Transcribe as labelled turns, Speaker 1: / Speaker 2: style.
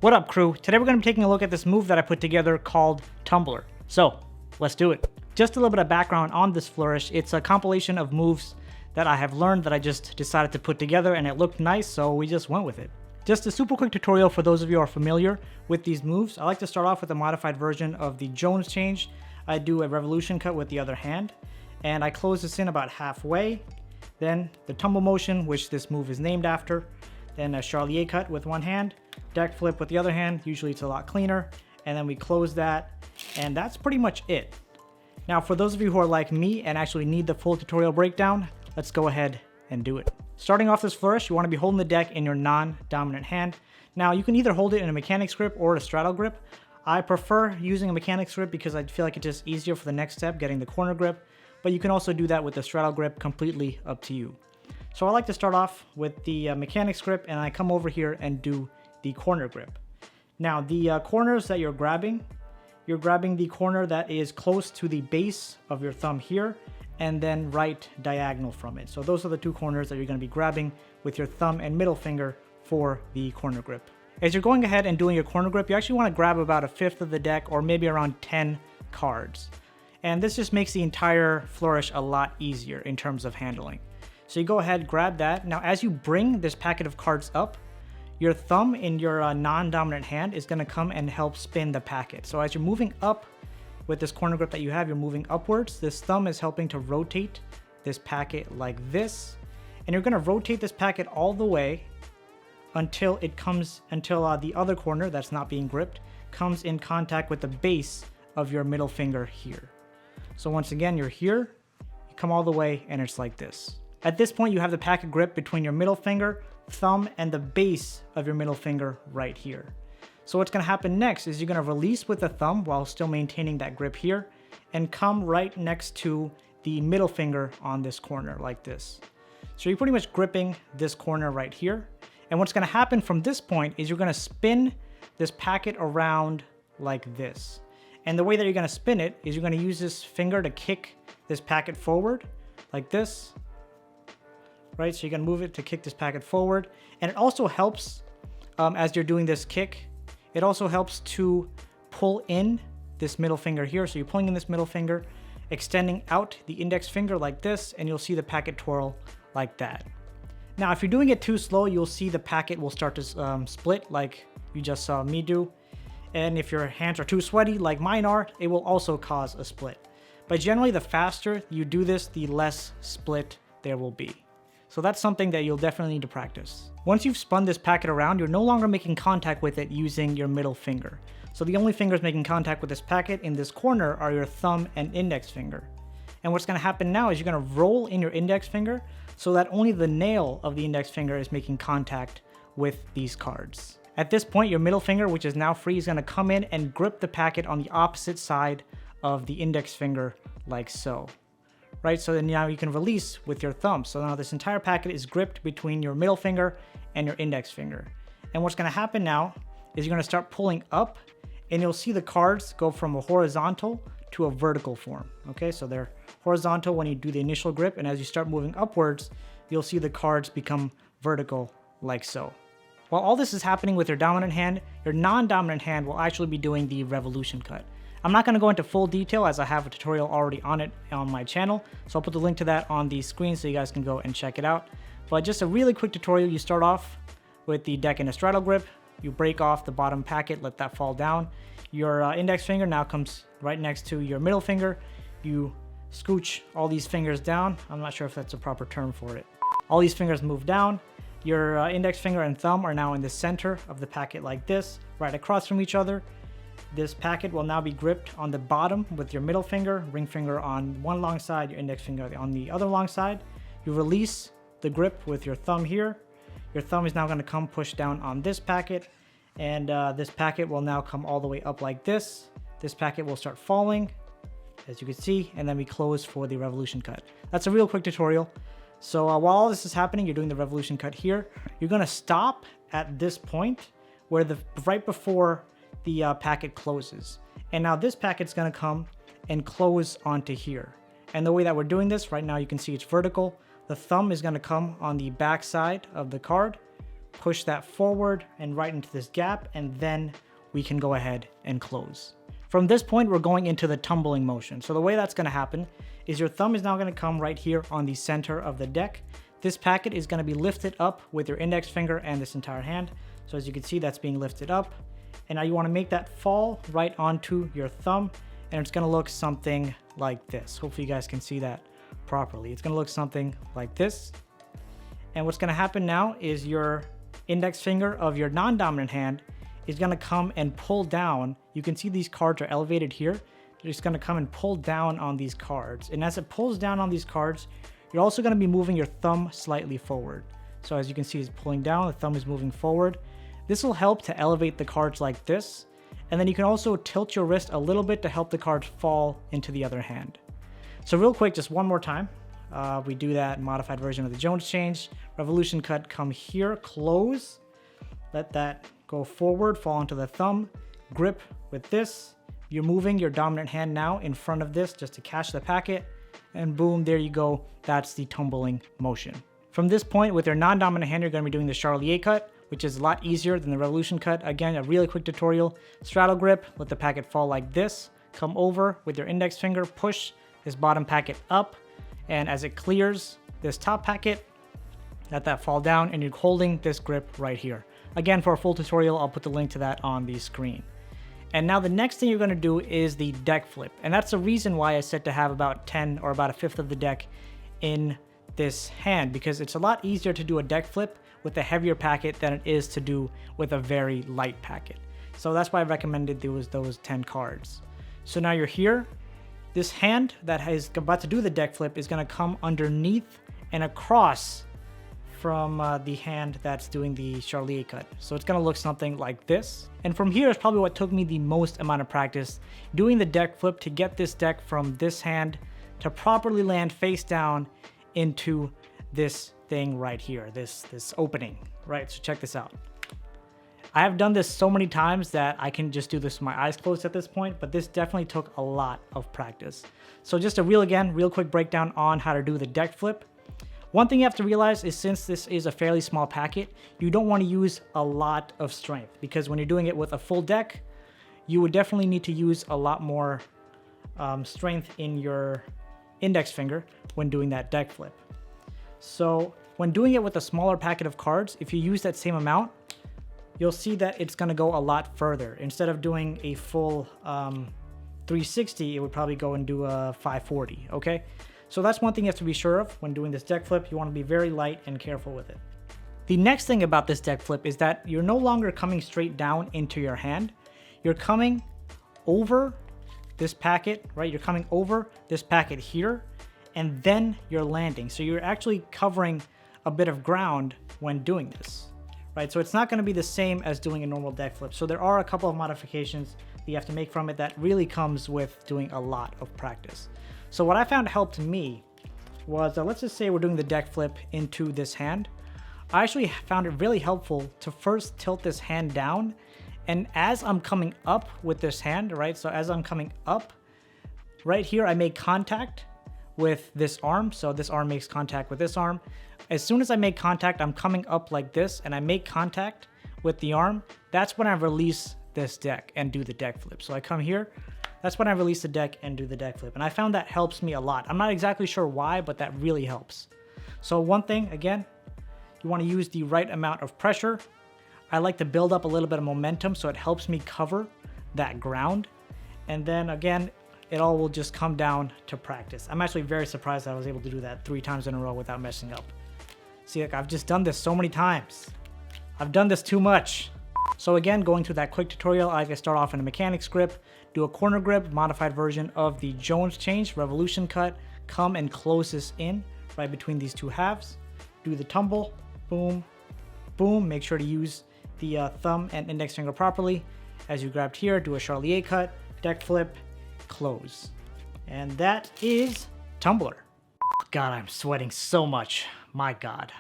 Speaker 1: What up, crew? Today we're going to be taking a look at this move that I put together called TUMBLR. So, let's do it. Just a little bit of background on this flourish. It's a compilation of moves that I have learned that I just decided to put together, and it looked nice, so we just went with it. Just a super quick tutorial for those of you who are familiar with these moves. I like to start off with a modified version of the Jones change. I do a revolution cut with the other hand, and I close this in about halfway. Then the tumble motion, which this move is named after. Then a Charlier cut with one hand, deck flip with the other hand. Usually it's a lot cleaner. And then we close that, and that's pretty much it. Now, for those of you who are like me and actually need the full tutorial breakdown, let's go ahead and do it. Starting off this flourish, you want to be holding the deck in your non-dominant hand. Now, you can either hold it in a mechanics grip or a straddle grip. I prefer using a mechanics grip because I feel like it's just easier for the next step, getting the corner grip. But you can also do that with the straddle grip, completely up to you. So I like to start off with the mechanics grip, and I come over here and do the corner grip. Now, the corners that you're grabbing the corner that is close to the base of your thumb here, and then right diagonal from it. So those are the two corners that you're going to be grabbing with your thumb and middle finger for the corner grip. As you're going ahead and doing your corner grip, you actually want to grab about a fifth of the deck, or maybe around 10 cards. And this just makes the entire flourish a lot easier in terms of handling. So you go ahead, grab that. Now, as you bring this packet of cards up, your thumb in your non-dominant hand is going to come and help spin the packet. So as you're moving up with this corner grip that you have, you're moving upwards. This thumb is helping to rotate this packet like this. And you're going to rotate this packet all the way until the other corner that's not being gripped comes in contact with the base of your middle finger here. So once again, you're here, you come all the way, and it's like this. At this point, you have the packet grip between your middle finger, thumb, and the base of your middle finger right here. So what's going to happen next is you're going to release with the thumb while still maintaining that grip here, and come right next to the middle finger on this corner like this. So you're pretty much gripping this corner right here. And what's going to happen from this point is you're going to spin this packet around like this. And the way that you're going to spin it is you're going to use this finger to kick this packet forward like this. Right, so you're going to move it to kick this packet forward. And it also helps, as you're doing this kick, it also helps to pull in this middle finger here. So you're pulling in this middle finger, extending out the index finger like this, and you'll see the packet twirl like that. Now, if you're doing it too slow, you'll see the packet will start to split like you just saw me do. And if your hands are too sweaty like mine are, it will also cause a split. But generally, the faster you do this, the less split there will be. So that's something that you'll definitely need to practice. Once you've spun this packet around, you're no longer making contact with it using your middle finger. So the only fingers making contact with this packet in this corner are your thumb and index finger. And what's going to happen now is you're going to roll in your index finger so that only the nail of the index finger is making contact with these cards. At this point, your middle finger, which is now free, is going to come in and grip the packet on the opposite side of the index finger like so. Right, so then now you can release with your thumb. So now this entire packet is gripped between your middle finger and your index finger. And what's going to happen now is you're going to start pulling up, and you'll see the cards go from a horizontal to a vertical form. Okay, so they're horizontal when you do the initial grip, and as you start moving upwards, you'll see the cards become vertical like so. While all this is happening with your dominant hand, your non-dominant hand will actually be doing the revolution cut. I'm not going to go into full detail as I have a tutorial already on it on my channel, so I'll put the link to that on the screen so you guys can go and check it out. But just a really quick tutorial, you start off with the deck in a straddle grip, you break off the bottom packet, let that fall down. Your index finger now comes right next to your middle finger. You scooch all these fingers down. I'm not sure if that's a proper term for it. All these fingers move down. Your index finger and thumb are now in the center of the packet like this, right across from each other. This packet will now be gripped on the bottom with your middle finger, ring finger on one long side, your index finger on the other long side. You release the grip with your thumb here. Your thumb is now going to come push down on this packet, and this packet will now come all the way up like this. This packet will start falling, as you can see, and then we close for the revolution cut. That's a real quick tutorial. So while all this is happening, you're doing the revolution cut here. You're going to stop at this point where right before the packet closes. And now this packet's going to come and close onto here. And the way that we're doing this right now, you can see it's vertical. The thumb is going to come on the back side of the card, push that forward and right into this gap, and then we can go ahead and close. From this point, we're going into the tumbling motion. So the way that's going to happen is your thumb is now going to come right here on the center of the deck. This packet is going to be lifted up with your index finger and this entire hand. So as you can see, that's being lifted up. And now you want to make that fall right onto your thumb, and it's going to look something like this. Hopefully you guys can see that properly. It's going to look something like this. And what's going to happen now is your index finger of your non-dominant hand is going to come and pull down. You can see these cards are elevated here. They're just going to come and pull down on these cards. And as it pulls down on these cards, you're also going to be moving your thumb slightly forward. So as you can see, it's pulling down, the thumb is moving forward. This will help to elevate the cards like this. And then you can also tilt your wrist a little bit to help the cards fall into the other hand. So real quick, just one more time. We do that modified version of the Jones change. Revolution cut, come here, close. Let that go forward, fall into the thumb. Grip with this. You're moving your dominant hand now in front of this just to catch the packet. And boom, there you go. That's the tumbling motion. From this point, with your non-dominant hand, you're going to be doing the Charlier cut, which is a lot easier than the Revolution cut. Again, a really quick tutorial. Straddle grip, let the packet fall like this. Come over with your index finger, push this bottom packet up. And as it clears this top packet, let that fall down, and you're holding this grip right here. Again, for a full tutorial, I'll put the link to that on the screen. And now the next thing you're going to do is the deck flip. And that's the reason why I said to have about 10 or about a fifth of the deck in this hand, because it's a lot easier to do a deck flip with a heavier packet than it is to do with a very light packet. So that's why I recommended those 10 cards. So now you're here. This hand that is about to do the deck flip is going to come underneath and across from the hand that's doing the Charlier cut. So it's going to look something like this. And from here is probably what took me the most amount of practice, doing the deck flip to get this deck from this hand to properly land face down into this thing right here, this opening, right? So check this out. I have done this so many times that I can just do this with my eyes closed at this point, but this definitely took a lot of practice. So just a real quick breakdown on how to do the deck flip. One thing you have to realize is, since this is a fairly small packet, you don't want to use a lot of strength, because when you're doing it with a full deck, you would definitely need to use a lot more strength in your index finger when doing that deck flip. So when doing it with a smaller packet of cards, if you use that same amount, you'll see that it's going to go a lot further. Instead of doing a full 360, it would probably go and do a 540, okay? So that's one thing you have to be sure of when doing this deck flip. You want to be very light and careful with it. The next thing about this deck flip is that you're no longer coming straight down into your hand. You're coming over this packet, right? You're coming over this packet here, and then you're landing. So you're actually covering a bit of ground when doing this, right? So it's not going to be the same as doing a normal deck flip. So there are a couple of modifications that you have to make from it that really comes with doing a lot of practice. So what I found helped me was, let's just say we're doing the deck flip into this hand. I actually found it really helpful to first tilt this hand down. And as I'm coming up with this hand, right? So as I'm coming up, right here, I make contact with this arm. So this arm makes contact with this arm. As soon as I make contact, I'm coming up like this, and I make contact with the arm. That's when I release this deck and do the deck flip. So I come here. That's when I release the deck and do the deck flip. And I found that helps me a lot. I'm not exactly sure why, but that really helps. So one thing, again, you want to use the right amount of pressure. I like to build up a little bit of momentum so it helps me cover that ground. And then again, it all will just come down to practice. I'm actually very surprised that I was able to do that 3 times in a row without messing up. See, like, I've just done this so many times. I've done this too much. So again, going through that quick tutorial, I can start off in a mechanics grip, do a corner grip, modified version of the Jones change, revolution cut, come and close this in right between these two halves, do the tumble, boom, boom, make sure to use the thumb and index finger properly. As you grabbed here, do a Charlier cut, deck flip, close. And that is TUMBLR. God, I'm sweating so much. My God.